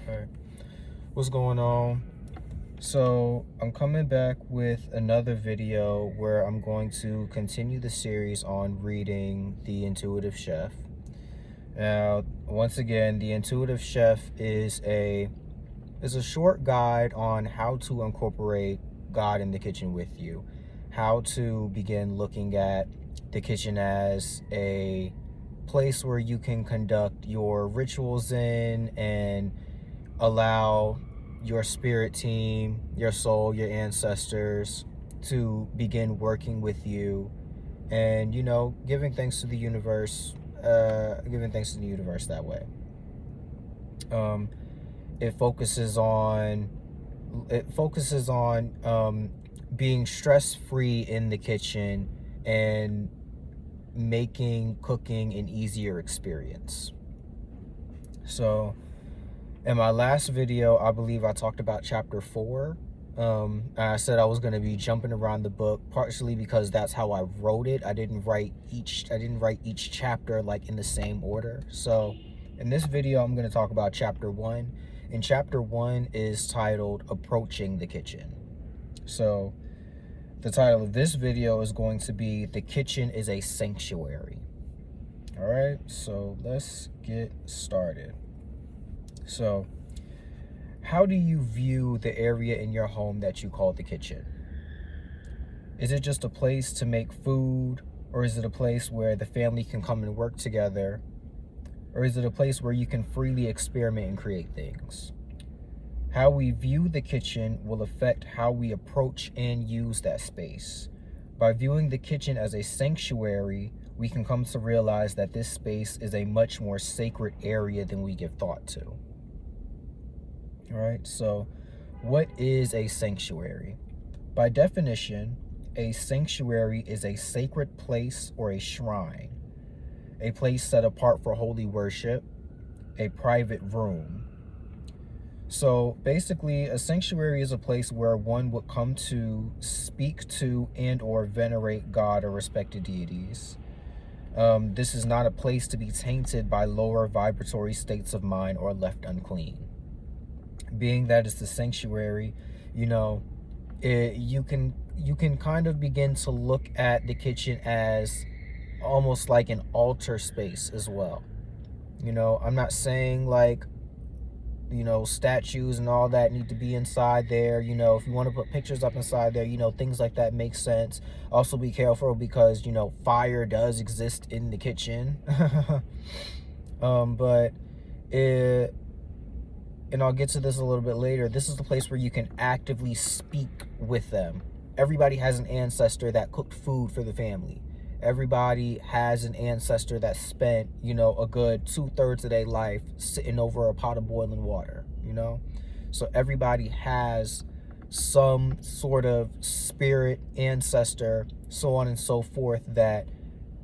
Okay. What's going on? So I'm coming back with another video where I'm going to continue the series on reading The Intuitive Chef. Now, once again, The Intuitive Chef is a short guide on how to incorporate God in the kitchen with you, how to begin looking at the kitchen as a place where you can conduct your rituals in and allow your spirit team, your soul, your ancestors to begin working with you, and giving thanks to the universe, that way. um it focuses on being stress-free in the kitchen and making cooking an easier experience. So in my last video, I believe I talked about chapter 4. I said I was going to be jumping around the book, partially because that's how I wrote it. I didn't write each chapter like in the same order. So in this video, I'm going to talk about chapter 1. And chapter 1 is titled Approaching the Kitchen. So the title of this video is going to be The Kitchen is a Sanctuary. All right, so let's get started. So, how do you view the area in your home that you call the kitchen? Is it just a place to make food, or is it a place where the family can come and work together? Or is it a place where you can freely experiment and create things? How we view the kitchen will affect how we approach and use that space. By viewing the kitchen as a sanctuary, we can come to realize that this space is a much more sacred area than we give thought to. All right, so what is a sanctuary? By definition, a sanctuary is a sacred place or a shrine, a place set apart for holy worship, a private room. So basically, a sanctuary is a place where one would come to speak to and or venerate God or respected deities. This is not a place to be tainted by lower vibratory states of mind or left unclean. Being that it's the sanctuary, you can kind of begin to look at the kitchen as almost like an altar space as well. I'm not saying like statues and all that need to be inside there. If you want to put pictures up inside there, things like that make sense. Also be careful because fire does exist in the kitchen. But and I'll get to this a little bit later, this is the place where you can actively speak with them. Everybody has an ancestor that cooked food for the family. Everybody has an ancestor that spent, a good 2/3 of their life sitting over a pot of boiling water, So everybody has some sort of spirit, ancestor, so on and so forth, that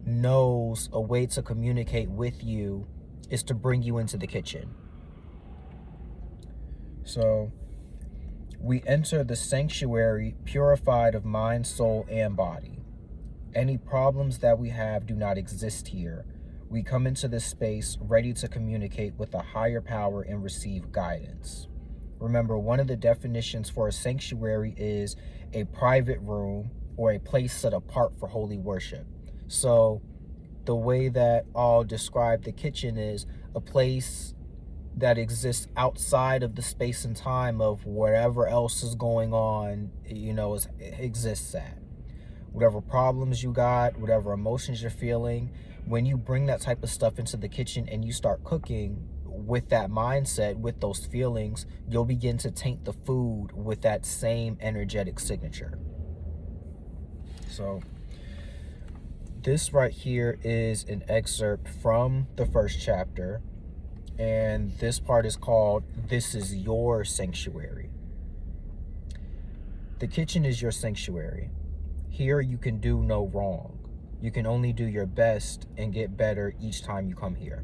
knows a way to communicate with you is to bring you into the kitchen. So we enter the sanctuary purified of mind, soul, and body. Any problems that we have do not exist here. We come into this space ready to communicate with a higher power and receive guidance. Remember, one of the definitions for a sanctuary is a private room or a place set apart for holy worship. So the way that I'll describe the kitchen is a place that exists outside of the space and time of whatever else is going on, exists at. Whatever problems you got, whatever emotions you're feeling, when you bring that type of stuff into the kitchen and you start cooking with that mindset, with those feelings, you'll begin to taint the food with that same energetic signature. So this right here is an excerpt from the first chapter. And this part is called, This is Your Sanctuary. The kitchen is your sanctuary. Here you can do no wrong. You can only do your best and get better each time you come here.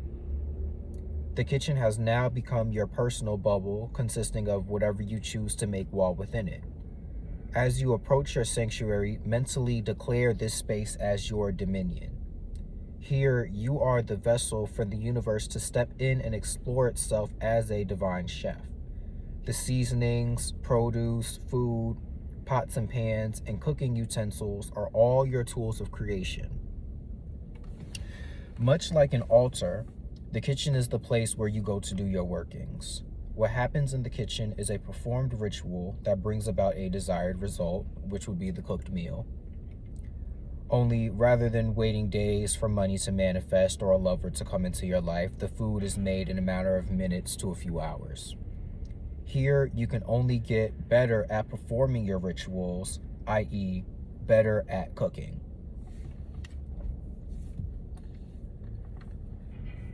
The kitchen has now become your personal bubble, consisting of whatever you choose to make while within it. As you approach your sanctuary, mentally declare this space as your dominion. Here, you are the vessel for the universe to step in and explore itself as a divine chef. The seasonings, produce, food, pots and pans, and cooking utensils are all your tools of creation. Much like an altar, the kitchen is the place where you go to do your workings. What happens in the kitchen is a performed ritual that brings about a desired result, which would be the cooked meal. Only rather than waiting days for money to manifest or a lover to come into your life, the food is made in a matter of minutes to a few hours. Here, you can only get better at performing your rituals, i.e., better at cooking.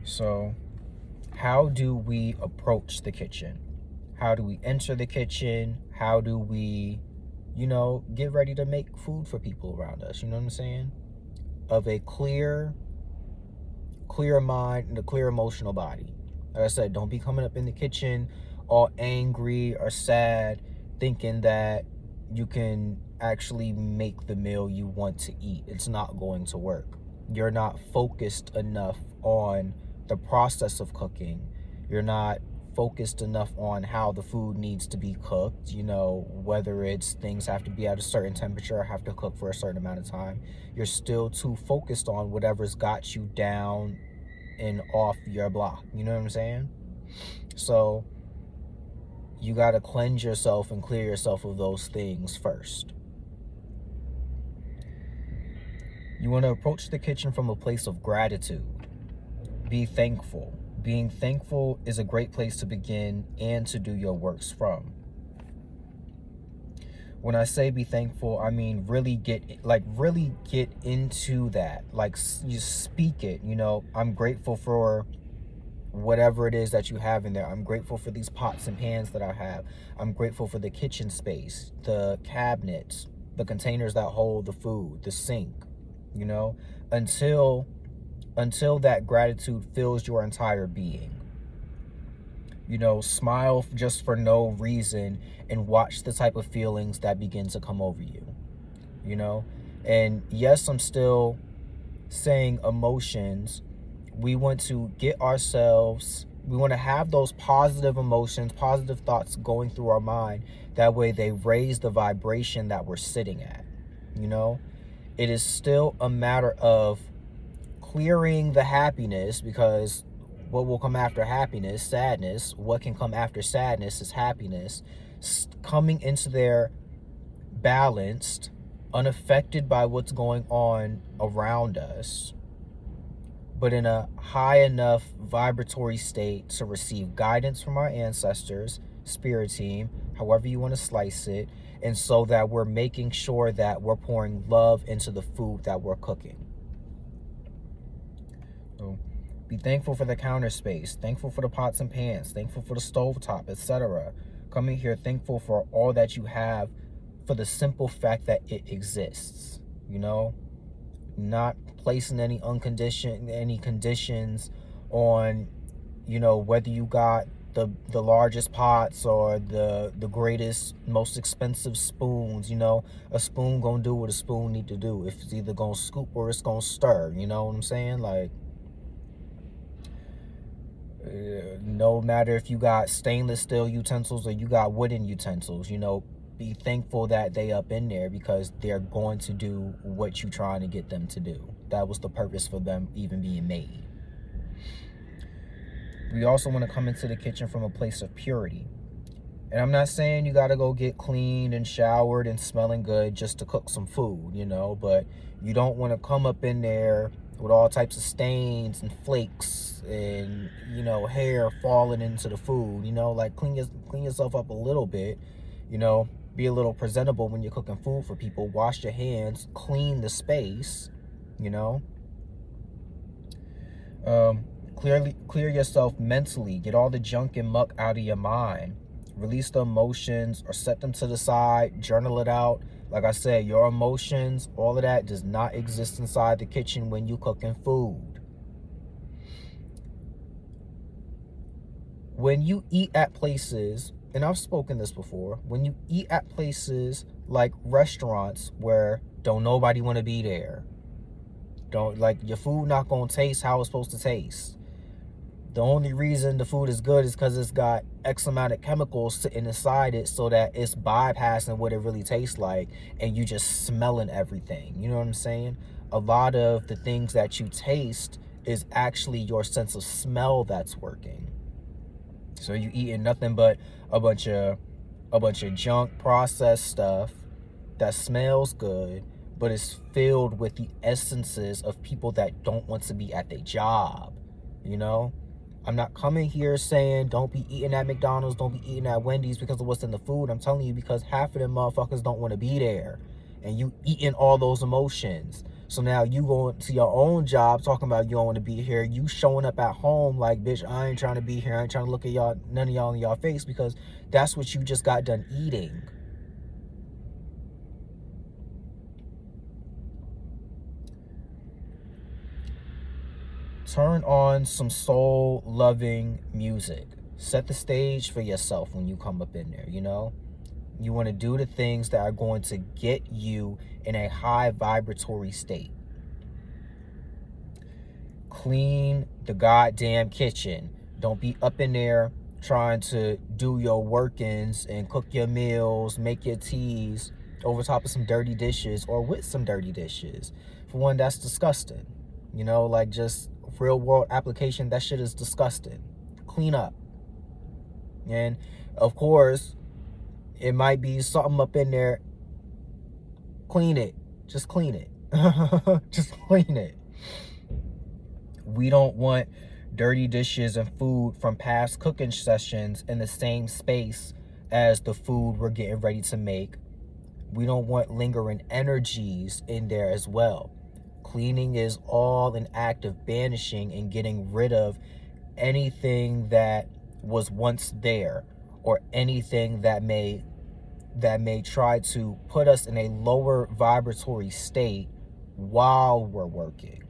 So, how do we approach the kitchen? How do we enter the kitchen? How do we, get ready to make food for people around us? You know what I'm saying? Of a clear mind and a clear emotional body. Like I said, don't be coming up in the kitchen all angry or sad, thinking that you can actually make the meal you want to eat. It's not going to work. You're not focused enough on the process of cooking. You're not focused enough on how the food needs to be cooked, whether it's things have to be at a certain temperature or have to cook for a certain amount of time. You're still too focused on whatever's got you down and off your block. You know what I'm saying? So you got to cleanse yourself and clear yourself of those things first. You want to approach the kitchen from a place of gratitude. Be thankful. Being thankful is a great place to begin and to do your works from. When I say be thankful, I mean really get into that. Like, you speak it, I'm grateful for whatever it is that you have in there. I'm grateful for these pots and pans that I have. I'm grateful for the kitchen space, the cabinets, the containers that hold the food, the sink, until that gratitude fills your entire being. Smile just for no reason and watch the type of feelings that begin to come over you. And yes, I'm still saying emotions. We want to we want to have those positive emotions, positive thoughts going through our mind. That way they raise the vibration that we're sitting at. It is still a matter of clearing the happiness, because what will come after happiness? Sadness. What can come after sadness is happiness. Coming into there balanced, unaffected by what's going on around us, but in a high enough vibratory state to receive guidance from our ancestors, spirit team, however you want to slice it, and so that we're making sure that we're pouring love into the food that we're cooking. So be thankful for the counter space, thankful for the pots and pans, thankful for the stovetop, etc. Coming here thankful for all that you have, for the simple fact that it exists, not placing any conditions on, whether you got the largest pots or the greatest, most expensive spoons. A spoon gonna do what a spoon need to do. If it's either gonna scoop or it's gonna stir, you know what I'm saying? Like, no matter if you got stainless steel utensils or you got wooden utensils, be thankful that they up in there, because they're going to do what you're trying to get them to do. That was the purpose for them even being made. We also want to come into the kitchen from a place of purity. And I'm not saying you got to go get cleaned and showered and smelling good just to cook some food, but you don't want to come up in there with all types of stains and flakes and, hair falling into the food. Like, clean yourself up a little bit, be a little presentable when you're cooking food for people. Wash your hands, clean the space, clear yourself mentally. Get all the junk and muck out of your mind. Release the emotions or set them to the side. Journal it out. Like I said, your emotions, all of that does not exist inside the kitchen when you cooking food. When you eat at places, and I've spoken this before, when you eat at places like restaurants where don't nobody want to be there, Don't, like, your food not gonna taste how it's supposed to taste. The only reason the food is good is because it's got X amount of chemicals sitting inside it, so that it's bypassing what it really tastes like, and you just smelling everything. You know what I'm saying? A lot of the things that you taste is actually your sense of smell that's working. So you eating nothing but a bunch of junk processed stuff that smells good, but is filled with the essences of people that don't want to be at their job. You know, I'm not coming here saying don't be eating at McDonald's, don't be eating at Wendy's because of what's in the food. I'm telling you, because half of them motherfuckers don't want to be there, and you eating all those emotions. So now you going to your own job talking about you don't want to be here. You showing up at home like, bitch, I ain't trying to be here. I ain't trying to look at y'all, none of y'all in y'all face, because that's what you just got done eating. Turn on some soul-loving music. Set the stage for yourself when you come up in there, you know? You want to do the things that are going to get you in a high vibratory state. Clean the goddamn kitchen. Don't be up in there trying to do your workings and cook your meals, make your teas over top of some dirty dishes or with some dirty dishes. For one, that's disgusting. You know, like, just real world application, that shit is disgusting. Clean up. And of course, it might be something up in there. Clean it. Just clean it. Just clean it. We don't want dirty dishes and food from past cooking sessions in the same space as the food we're getting ready to make. We don't want lingering energies in there as well. Cleaning is all an act of banishing and getting rid of anything that was once there, or anything that may try to put us in a lower vibratory state while we're working.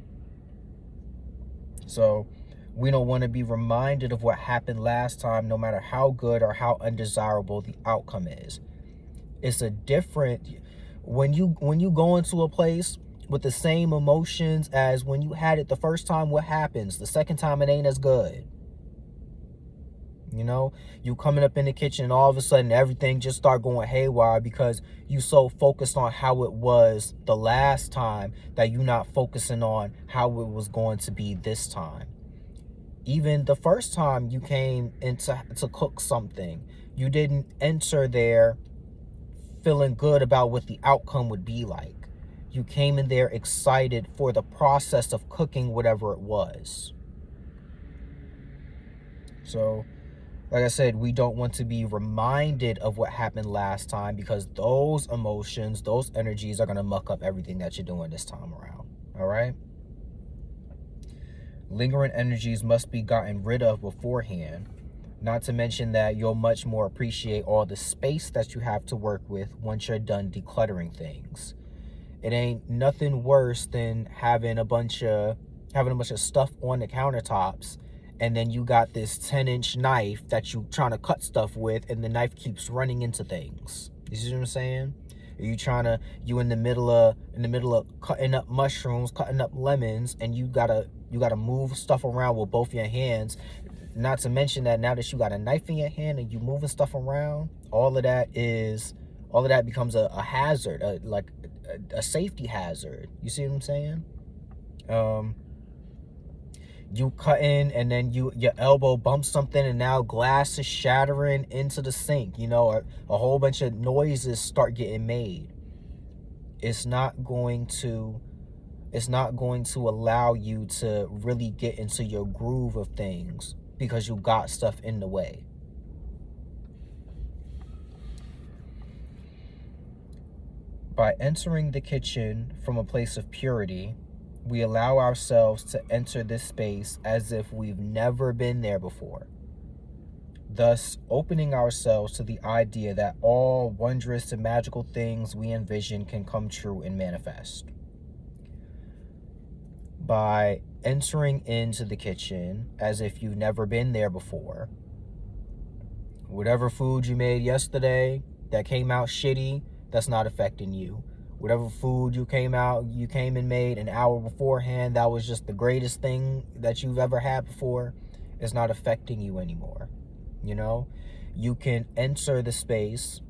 So we don't want to be reminded of what happened last time, no matter how good or how undesirable the outcome is. It's a different, when you go into a place with the same emotions as when you had it the first time, what happens? The second time it ain't as good. You know, you coming up in the kitchen and all of a sudden everything just start going haywire because you so focused on how it was the last time that you're not focusing on how it was going to be this time. Even the first time you came into to cook something, you didn't enter there feeling good about what the outcome would be like. You came in there excited for the process of cooking whatever it was. So, like I said, we don't want to be reminded of what happened last time, because those emotions, those energies are going to muck up everything that you're doing this time around. All right? Lingering energies must be gotten rid of beforehand. Not to mention that you'll much more appreciate all the space that you have to work with once you're done decluttering things. It ain't nothing worse than having a bunch of stuff on the countertops, and then you got this 10-inch knife that you trying to cut stuff with, and the knife keeps running into things. You see what I'm saying? You in the middle of cutting up mushrooms, cutting up lemons, and you gotta move stuff around with both your hands. Not to mention that now that you got a knife in your hand and you moving stuff around, all of that becomes a hazard, a safety hazard. You see what I'm saying? You cutting and then your elbow bumps something and now glass is shattering into the sink, you know, or a whole bunch of noises start getting made. It's not going to allow you to really get into your groove of things because you got stuff in the way. By entering the kitchen from a place of purity, we allow ourselves to enter this space as if we've never been there before, thus opening ourselves to the idea that all wondrous and magical things we envision can come true and manifest. By entering into the kitchen as if you've never been there before, whatever food you made yesterday that came out shitty, that's not affecting you. Whatever food you came and made an hour beforehand, that was just the greatest thing that you've ever had before, is not affecting you anymore. You know, you can enter the space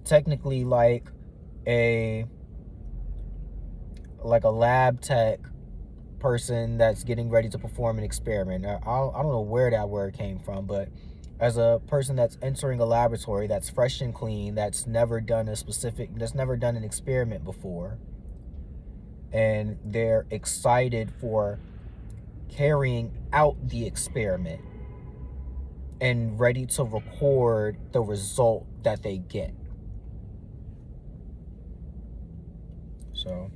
technically like a lab tech person that's getting ready to perform an experiment. I don't know where that word came from, but as a person that's entering a laboratory that's fresh and clean, that's never done an experiment before, and they're excited for carrying out the experiment and ready to record the result that they get. So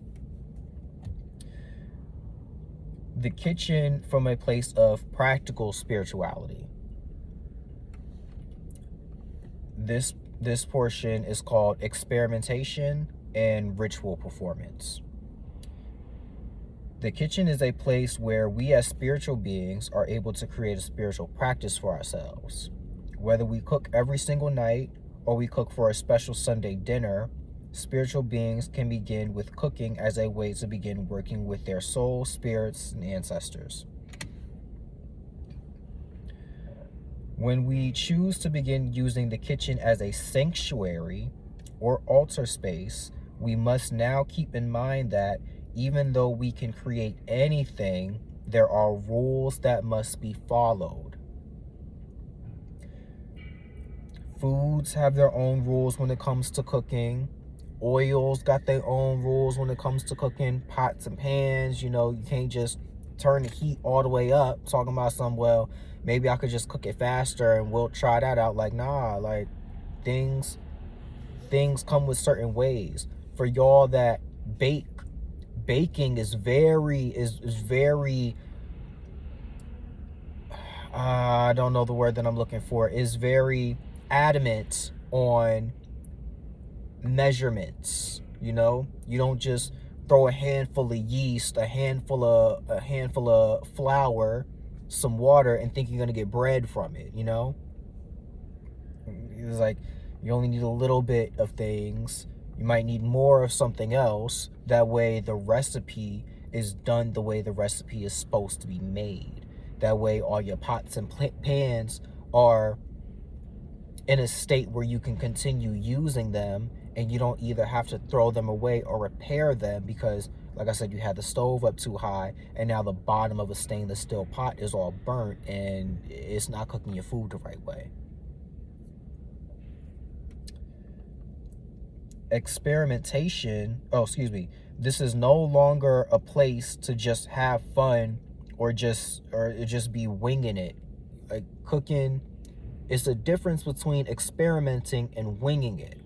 the kitchen from a place of practical spirituality. This portion is called experimentation and ritual performance. The kitchen is a place where we as spiritual beings are able to create a spiritual practice for ourselves. Whether we cook every single night or we cook for a special Sunday dinner, spiritual beings can begin with cooking as a way to begin working with their soul, spirits, and ancestors. When we choose to begin using the kitchen as a sanctuary or altar space, we must now keep in mind that even though we can create anything, there are rules that must be followed. Foods have their own rules when it comes to cooking. Oils got their own rules when it comes to cooking. Pots and pans, you can't just turn the heat all the way up, talking about well, maybe I could just cook it faster and we'll try that out. Like, nah, like things come with certain ways. For y'all that baking is very I don't know the word that I'm looking for, is very adamant on measurements. You don't just throw a handful of yeast, a handful of flour, some water, and think you're gonna get bread from it. It's like you only need a little bit of things. You might need more of something else. That way the recipe is done the way the recipe is supposed to be made. That way all your pots and pans are in a state where you can continue using them, and you don't either have to throw them away or repair them because, like I said, you had the stove up too high and now the bottom of a stainless steel pot is all burnt and it's not cooking your food the right way. Experimentation, this is no longer a place to just have fun or just be winging it. Like, cooking is the difference between experimenting and winging it.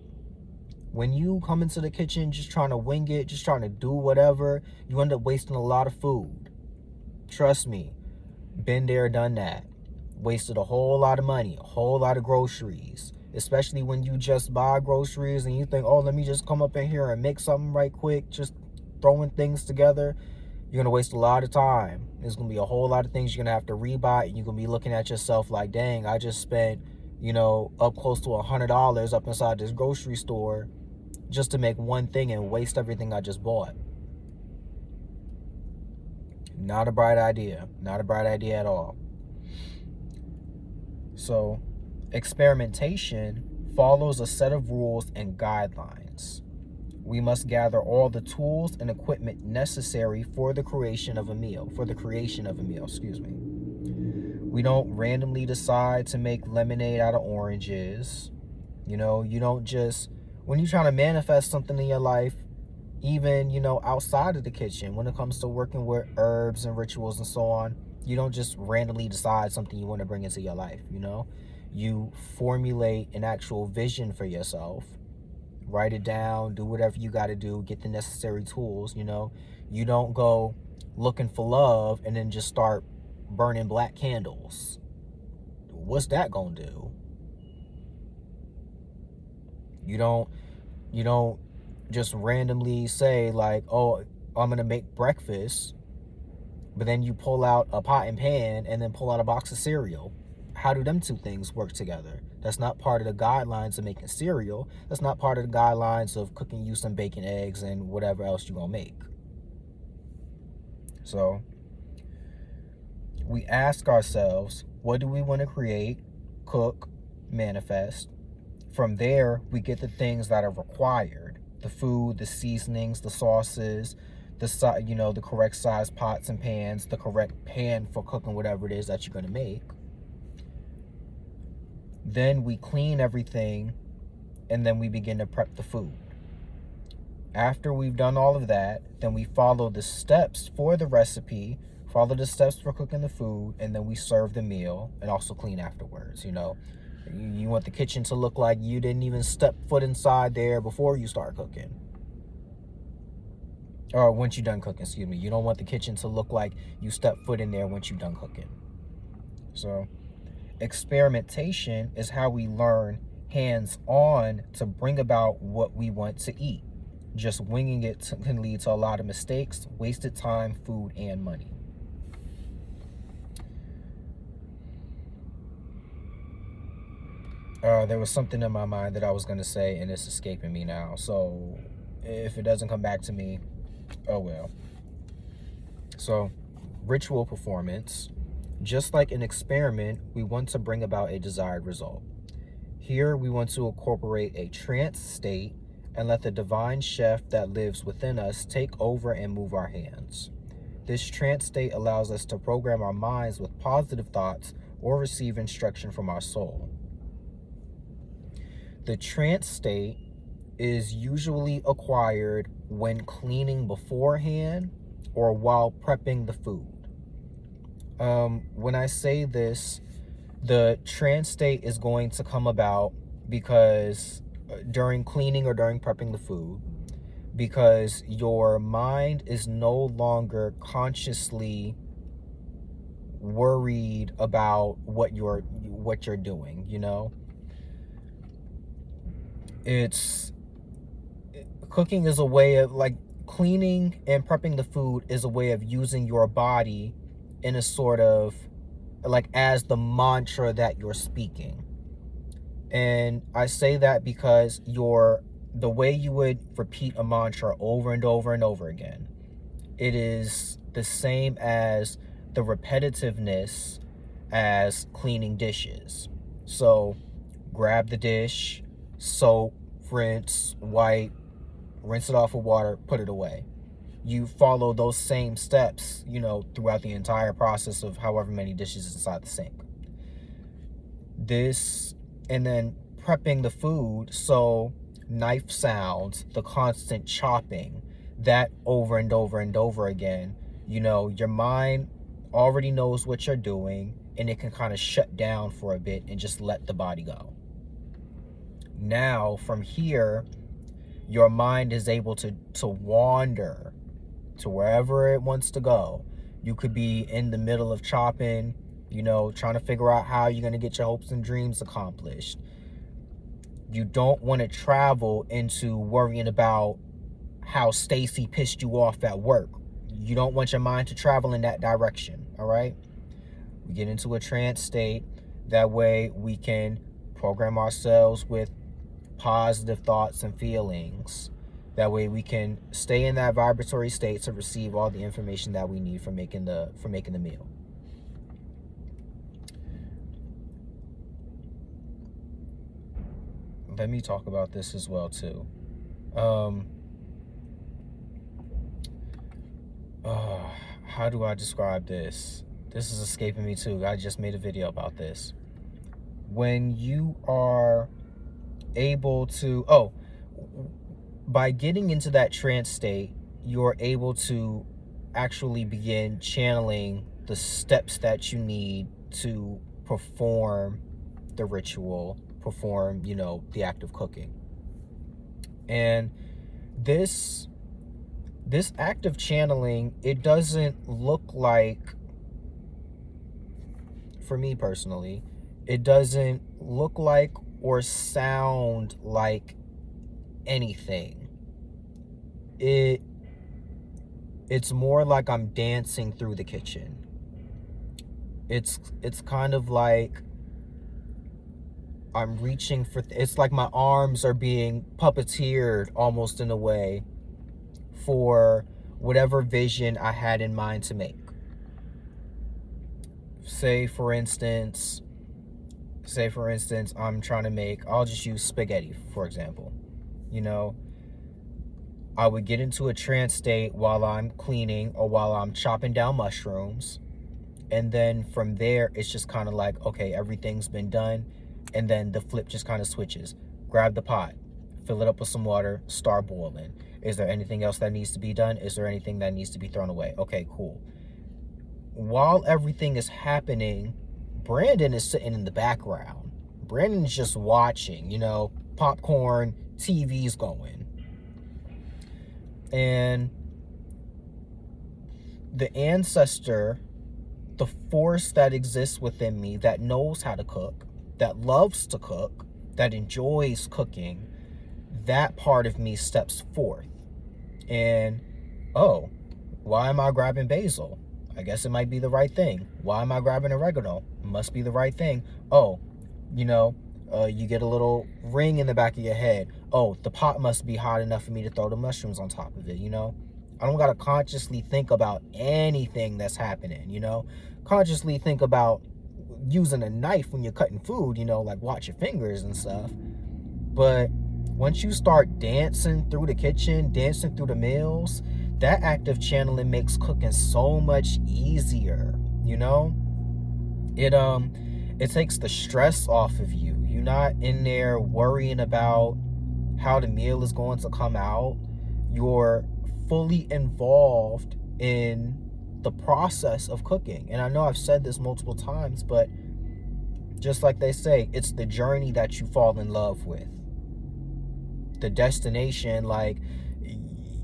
When you come into the kitchen just trying to wing it, just trying to do whatever, you end up wasting a lot of food. Trust me, been there, done that. Wasted a whole lot of money, a whole lot of groceries. Especially when you just buy groceries and you think, oh, let me just come up in here and make something right quick, just throwing things together. You're going to waste a lot of time. There's going to be a whole lot of things you're going to have to rebuy, and you're going to be looking at yourself like, dang, I just spent, up close to $100 up inside this grocery store just to make one thing and waste everything I just bought. Not a bright idea. Not a bright idea at all. So, experimentation follows a set of rules and guidelines. We must gather all the tools and equipment necessary for the creation of a meal. We don't randomly decide to make lemonade out of oranges. You don't just, when you're trying to manifest something in your life, even, outside of the kitchen, when it comes to working with herbs and rituals and so on, you don't just randomly decide something you want to bring into your life. You formulate an actual vision for yourself, write it down, do whatever you got to do, get the necessary tools. You don't go looking for love and then just start burning black candles. What's that gonna do? You don't just randomly say like, oh, I'm gonna make breakfast, but then you pull out a pot and pan and then pull out a box of cereal. how do them two things work together? That's not part of the guidelines of making cereal. That's not part of the guidelines of cooking you some bacon, eggs, and whatever else you're gonna make. So we ask ourselves, what do we want to create, cook, manifest? From there, we get the things that are required: the food, the seasonings, the sauces, the correct size pots and pans, the correct pan for cooking whatever it is that you're going to make. Then we clean everything, and then we begin to prep the food. After we've done all of that, then we follow the steps for the recipe, follow the steps for cooking the food, and then we serve the meal and also clean afterwards. You want the kitchen to look like you didn't even step foot inside there before you start cooking. Or once you're done cooking, excuse me. You don't want the kitchen to look like you step foot in there once you're done cooking. So experimentation is how we learn hands-on to bring about what we want to eat. Just winging it can lead to a lot of mistakes, wasted time, food, and money. There was something in my mind that I was going to say, and it's escaping me now. So if it doesn't come back to me, oh well. So ritual performance. Just like an experiment, we want to bring about a desired result. Here, we want to incorporate a trance state and let the divine chef that lives within us take over and move our hands. This trance state allows us to program our minds with positive thoughts or receive instruction from our soul. The trance state is usually acquired when cleaning beforehand or while prepping the food. When I say this, the trance state is going to come about because during cleaning or during prepping the food, because your mind is no longer consciously worried about what you're doing. Cooking is a way of, like, cleaning and prepping the food is a way of using your body in a sort of, like, as the mantra that you're speaking. And I say that because the way you would repeat a mantra over and over and over again, it is the same as the repetitiveness as cleaning dishes. So grab the dish, soap, rinse, wipe, rinse it off with water, put it away. You follow those same steps, throughout the entire process of however many dishes is inside the sink. And then prepping the food, so knife sounds, the constant chopping, that over and over and over again, your mind already knows what you're doing, and it can kind of shut down for a bit and just let the body go. Now, from here, your mind is able to wander to wherever it wants to go. You could be in the middle of chopping, trying to figure out how you're going to get your hopes and dreams accomplished. You don't want to travel into worrying about how Stacy pissed you off at work. You don't want your mind to travel in that direction, all right? We get into a trance state. That way we can program ourselves with positive thoughts and feelings. That way we can stay in that vibratory state to receive all the information that we need for making the meal. Let me talk about this as well too. How do I describe this? This is escaping me too. I just made a video about this. When you are able to, by getting into that trance state, you're able to actually begin channeling the steps that you need to perform the ritual, perform, the act of cooking. And this act of channeling, it doesn't look like, for me personally, it doesn't look like or sound like anything. It's more like I'm dancing through the kitchen. It's kind of like I'm reaching for, it's like my arms are being puppeteered almost in a way for whatever vision I had in mind to make. Say for instance, I'm trying to make, I'll just use spaghetti, for example. You know, I would get into a trance state while I'm cleaning or while I'm chopping down mushrooms. And then from there, it's just kind of like, okay, everything's been done. And then the flip just kind of switches. Grab the pot, fill it up with some water, start boiling. Is there anything else that needs to be done? Is there anything that needs to be thrown away? Okay, cool. While everything is happening, Brandon is sitting in the background. Brandon's just watching, popcorn, TV's going. And the ancestor, the force that exists within me that knows how to cook, that loves to cook, that enjoys cooking, that part of me steps forth. And, oh, why am I grabbing basil? I guess it might be the right thing. Why am I grabbing oregano? It must be the right thing. Oh, you get a little ring in the back of your head. Oh, the pot must be hot enough for me to throw the mushrooms on top of it, I don't got to consciously think about anything that's happening, Consciously think about using a knife when you're cutting food, like watch your fingers and stuff. But once you start dancing through the kitchen, dancing through the meals, that act of channeling makes cooking so much easier, It takes the stress off of you. You're not in there worrying about how the meal is going to come out. You're fully involved in the process of cooking. And I know I've said this multiple times, but just like they say, it's the journey that you fall in love with. The destination, like,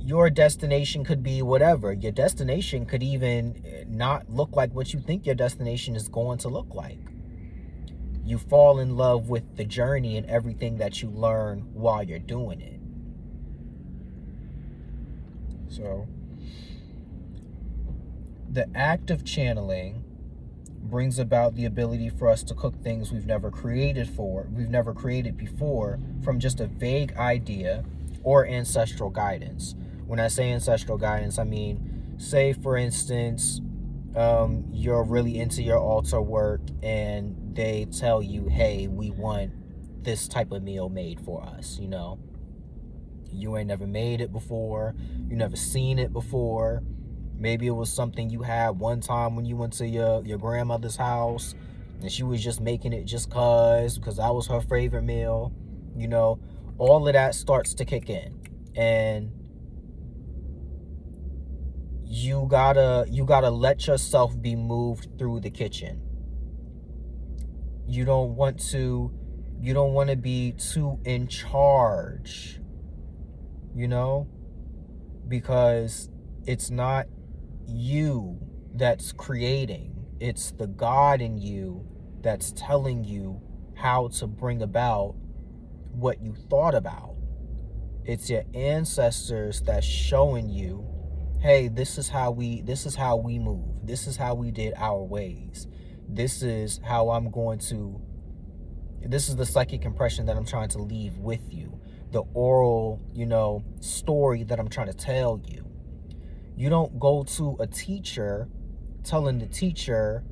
your destination could be whatever. Your destination could even not look like what you think your destination is going to look like. You fall in love with the journey and everything that you learn while you're doing it. So, the act of channeling brings about the ability for us to cook things we've never created before from just a vague idea or ancestral guidance. When I say ancestral guidance, I mean, say for instance, you're really into your altar work and they tell you, hey, we want this type of meal made for us, You ain't never made it before, you never seen it before. Maybe it was something you had one time when you went to your grandmother's house and she was just making it just because that was her favorite meal. All of that starts to kick in. And you gotta let yourself be moved through the kitchen. You don't want to be too in charge, because it's not you that's creating. It's the God in you that's telling you how to bring about what you thought about. It's your ancestors that's showing you, hey, this is how we move. This is how we did our ways. This is the psychic impression that I'm trying to leave with you. The oral, story that I'm trying to tell you. You don't go to a teacher telling the teacher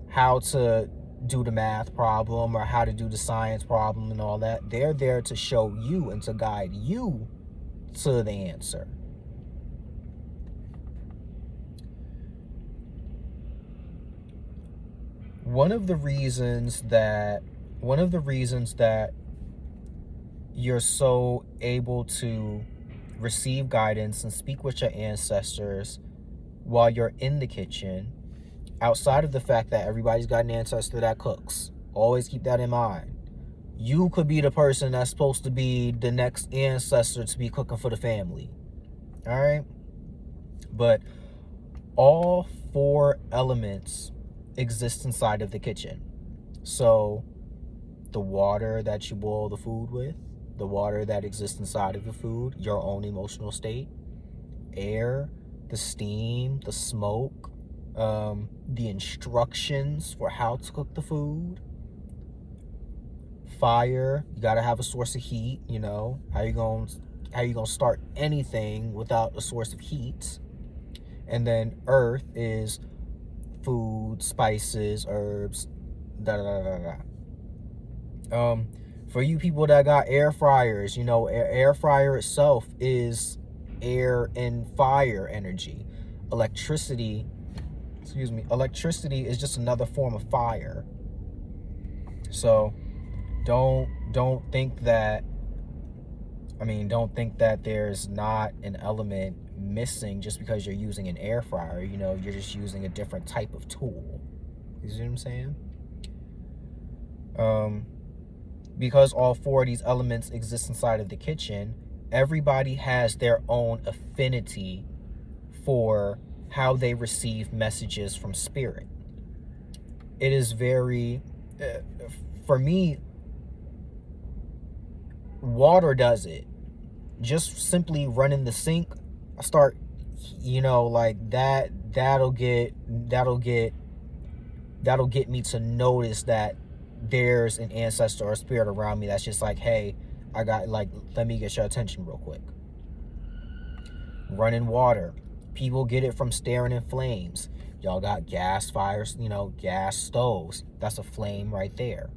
how to do the math problem or how to do the science problem and all that. They're there to show you and to guide you to the answer. One of the reasons that you're so able to receive guidance and speak with your ancestors while you're in the kitchen, outside of the fact that everybody's got an ancestor that cooks, always keep that in mind. You could be the person that's supposed to be the next ancestor to be cooking for the family. All right? But all 4 elements exist inside of the kitchen. So the water that you boil the food with, the water that exists inside of the food, your own emotional state, air, the steam, the smoke, the instructions for how to cook the food, fire, you got to have a source of heat. You know, how you gonna start anything without a source of heat? And then earth is food, spices, herbs, da da da da da. For you people that got air fryers, you know, air fryer itself is air and fire energy. Electricity, electricity is just another form of fire. So don't think that don't think that there's not an element missing just because you're using an air fryer. You know, you're just using a different type of tool. You see what I'm saying? Because all four of these elements exist inside of the kitchen, everybody has their own affinity for how they receive messages from spirit. It is very, for me, water does it. Just simply running the sink, I start, like that'll get me to notice that there's an ancestor or spirit around me that's just like, hey, let me get your attention real quick. Running water, people get it from staring in flames. Y'all got gas fires, gas stoves. That's a flame right there.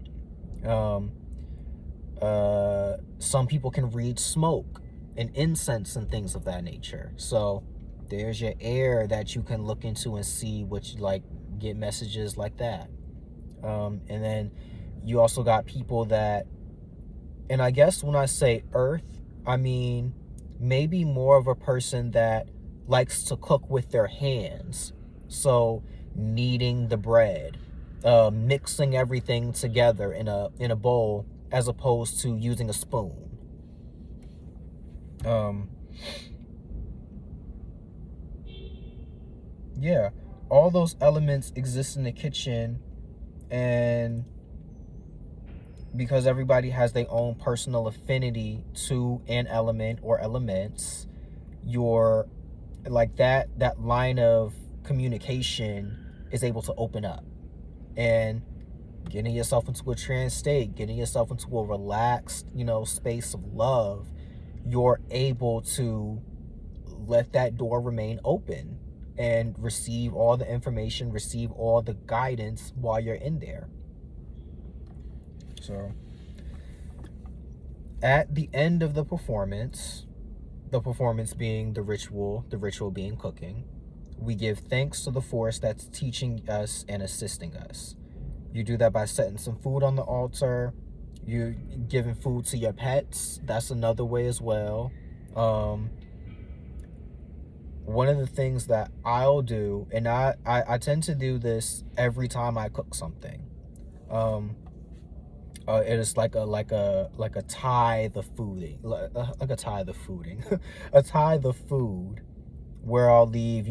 Some people can read smoke and incense and things of that nature. So there's your air that you can look into and see get messages like that. And then you also got people that, and I guess when I say earth, I mean maybe more of a person that likes to cook with their hands. So kneading the bread, mixing everything together in a bowl as opposed to using a spoon. Yeah, all those elements exist in the kitchen, and because everybody has their own personal affinity to an element or elements, your that line of communication is able to open up, and getting yourself into a trance state, getting yourself into a relaxed, space of love, you're able to let that door remain open and receive all the information, receive all the guidance while you're in there. So at the end of the performance being the ritual being cooking, we give thanks to the force that's teaching us and assisting us. You do that by setting some food on the altar. You're giving food to your pets. That's another way as well. One of the things that I'll do, and I tend to do this every time I cook something. It is like a tithe of fooding, like a tithe of fooding, a tithe of food, where I'll leave,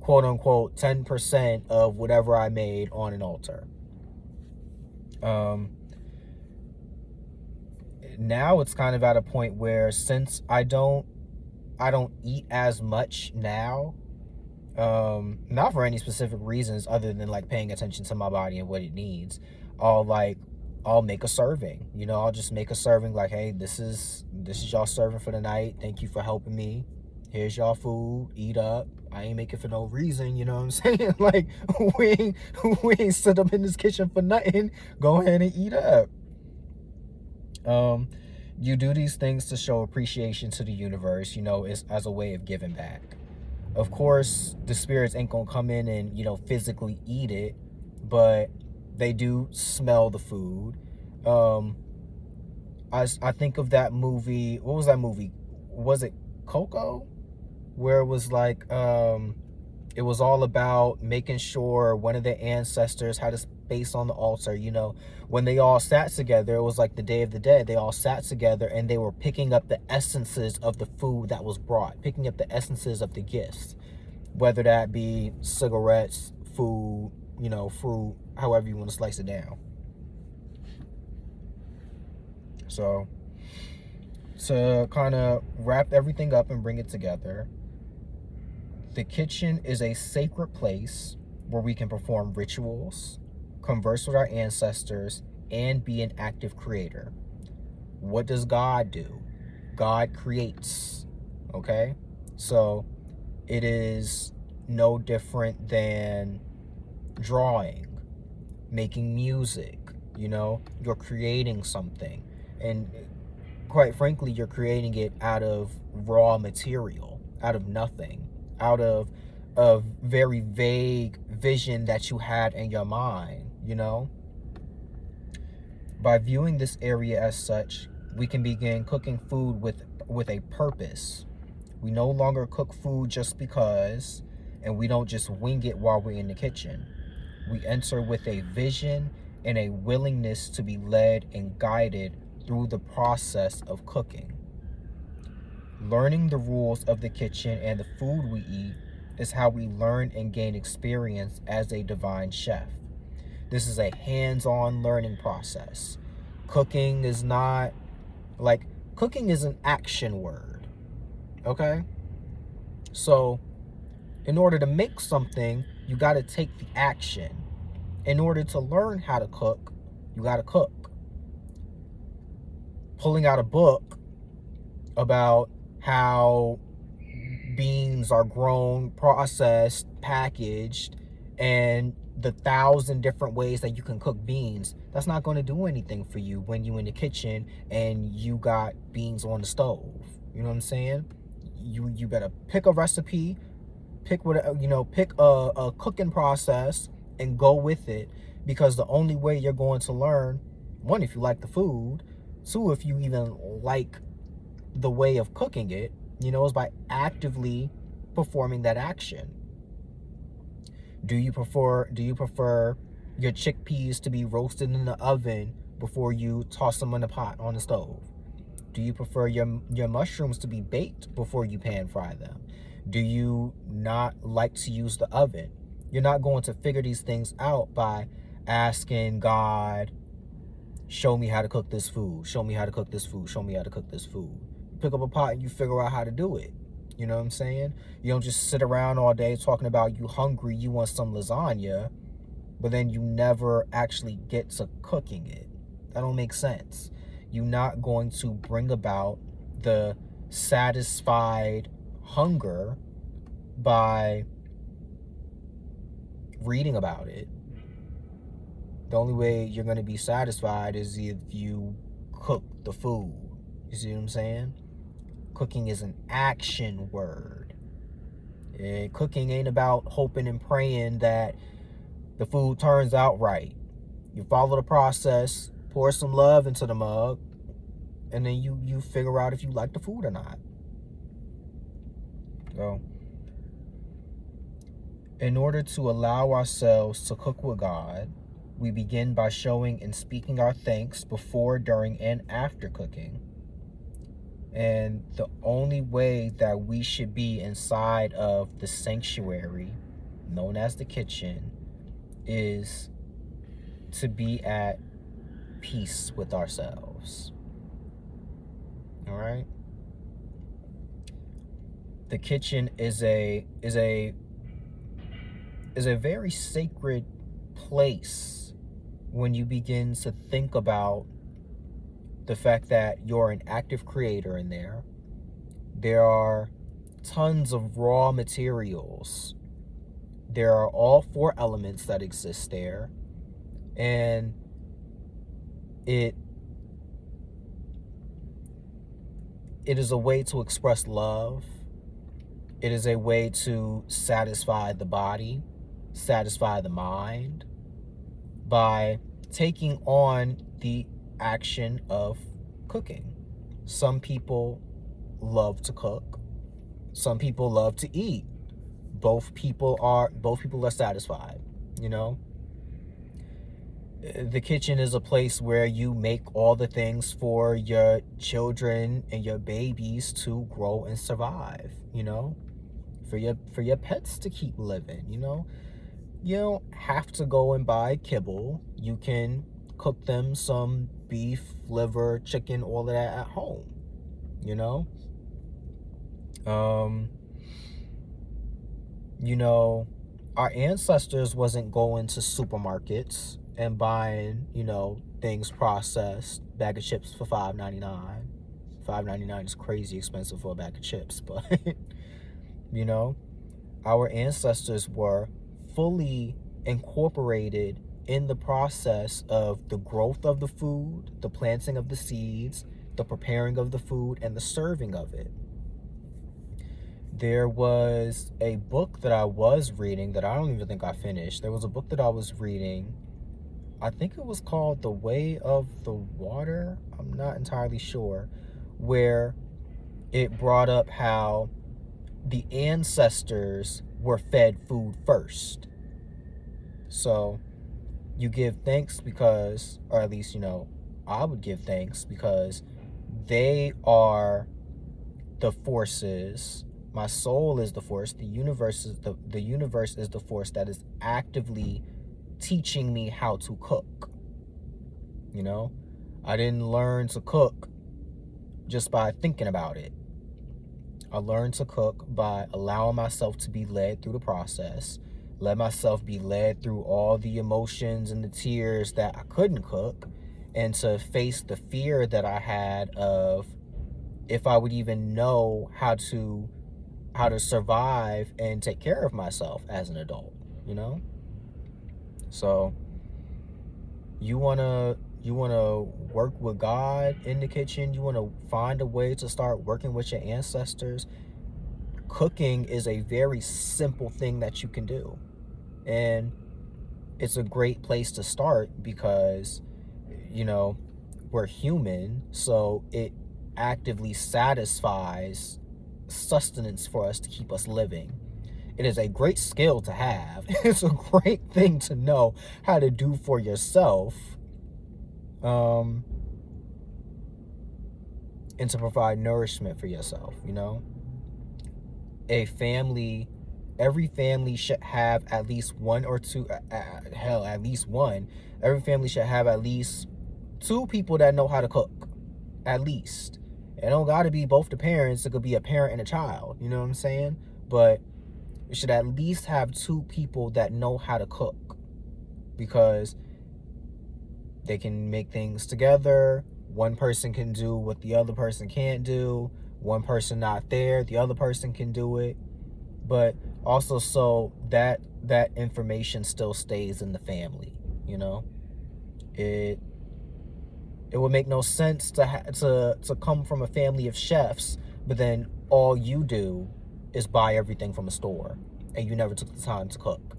quote unquote 10% of whatever I made on an altar. Now it's kind of at a point where, since I don't eat as much now, not for any specific reasons other than paying attention to my body and what it needs. I'll make a serving. I'll just make a serving hey, this is y'all serving for the night. Thank you for helping me. Here's y'all food. Eat up. I ain't making for no reason, you know what I'm saying? we ain't sit up in this kitchen for nothing. Go ahead and eat up. You do these things to show appreciation to the universe, as a way of giving back. Of course, the spirits ain't gonna come in and, physically eat it, but they do smell the food. I think of that movie. What was that movie? Was it Coco? Where it was it was all about making sure one of the ancestors had a space on the altar. When they all sat together, it was like the Day of the Dead. They all sat together and they were picking up the essences of the food that was brought, picking up the essences of the gifts, whether that be cigarettes, food, fruit, however you want to slice it down. So to kind of wrap everything up and bring it together, the kitchen is a sacred place where we can perform rituals, converse with our ancestors, and be an active creator. What does God do? God creates, okay? So it is no different than drawing, making music, you're creating something. And quite frankly, you're creating it out of raw material, out of nothing, out of a very vague vision that you had in your mind. By viewing this area as such, we can begin cooking food with a purpose. We no longer cook food just because, and we don't just wing it while we're in the kitchen. We enter with a vision and a willingness to be led and guided through the process of cooking. Learning the rules of the kitchen and the food we eat is how we learn and gain experience as a divine chef. This is a hands-on learning process. Cooking is not like cooking is an action word. Okay? So, in order to make something, you got to take the action. In order to learn how to cook, you got to cook. Pulling out a book about how beans are grown, processed, packaged, and the 1,000 different ways that you can cook beans, that's not going to do anything for you when you're in the kitchen and you got beans on the stove. You know what I'm saying? You better pick a recipe, pick a cooking process and go with it, because the only way you're going to learn, one, if you like the food, two, if you even like the way of cooking it, is by actively performing that action. Do you prefer your chickpeas to be roasted in the oven before you toss them in the pot on the stove? Do you prefer your mushrooms to be baked before you pan fry them? Do you not like to use the oven? You're not going to figure these things out by asking God, show me how to cook this food, show me how to cook this food, show me how to cook this food. Pick up a pot and you figure out how to do it. You know what I'm saying? You don't just sit around all day talking about you hungry, you want some lasagna, but then you never actually get to cooking it. That don't make sense. You're not going to bring about the satisfied hunger by reading about it. The only way you're going to be satisfied is if you cook the food. You see what I'm saying? Cooking is an action word. Cooking ain't about hoping and praying that the food turns out right. You follow the process, pour some love into the mug, and then you figure out if you like the food or not. So, in order to allow ourselves to cook with God, we begin by showing and speaking our thanks before, during, and after cooking. And the only way that we should be inside of the sanctuary, known as the kitchen, is to be at peace with ourselves. All right? The kitchen is a very sacred place when you begin to think about the fact that you're an active creator in there. There are tons of raw materials. There are all 4 elements that exist there. And it is a way to express love. It is a way to satisfy the body, satisfy the mind, by taking on the action of cooking. Some people love to cook. Some people love to eat. Both people are satisfied, The kitchen is a place where you make all the things for your children and your babies to grow and survive, for your pets to keep living, You don't have to go and buy kibble. You can cook them some beef, liver, chicken, all of that at home, Our ancestors wasn't going to supermarkets and buying, things processed, bag of chips for $5.99. $5.99 is crazy expensive for a bag of chips, but you know, our ancestors were fully incorporated in the process of the growth of the food, the planting of the seeds, the preparing of the food, and the serving of it. There was a book that I was reading that I don't even think I finished. There was a book that I was reading. I think it was called The Way of the Water. I'm not entirely sure. Where it brought up how the ancestors were fed food first. So you give thanks because, or at least, I would give thanks because they are the forces. My soul is the force. The universe is the universe is the force that is actively teaching me how to cook. I didn't learn to cook just by thinking about it. I learned to cook by allowing myself to be led through the process, let myself be led through all the emotions and the tears that I couldn't cook, and to face the fear that I had of if I would even know how to survive and take care of myself as an adult, So you wanna work with God in the kitchen, you wanna find a way to start working with your ancestors. Cooking is a very simple thing that you can do. And it's a great place to start because, we're human, so it actively satisfies sustenance for us to keep us living. It is a great skill to have. It's a great thing to know how to do for yourself, and to provide nourishment for yourself, Every family should have at least one or two, at least one. Every family should have at least two people that know how to cook, at least. It don't got to be both the parents. It could be a parent and a child, you know what I'm saying? But you should at least have two people that know how to cook because they can make things together. One person can do what the other person can't do. One person not there, the other person can do it. But also so that information still stays in the family, It would make no sense to come from a family of chefs, but then all you do is buy everything from a store and you never took the time to cook.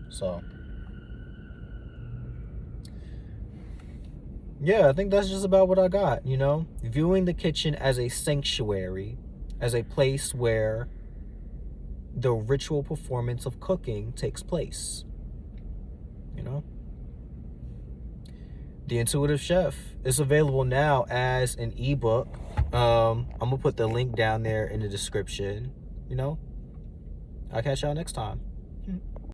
So yeah, I think that's just about what I got, Viewing the kitchen as a sanctuary, as a place where the ritual performance of cooking takes place, The Intuitive Chef is available now as an ebook. I'm gonna put the link down there in the description. I'll catch y'all next time.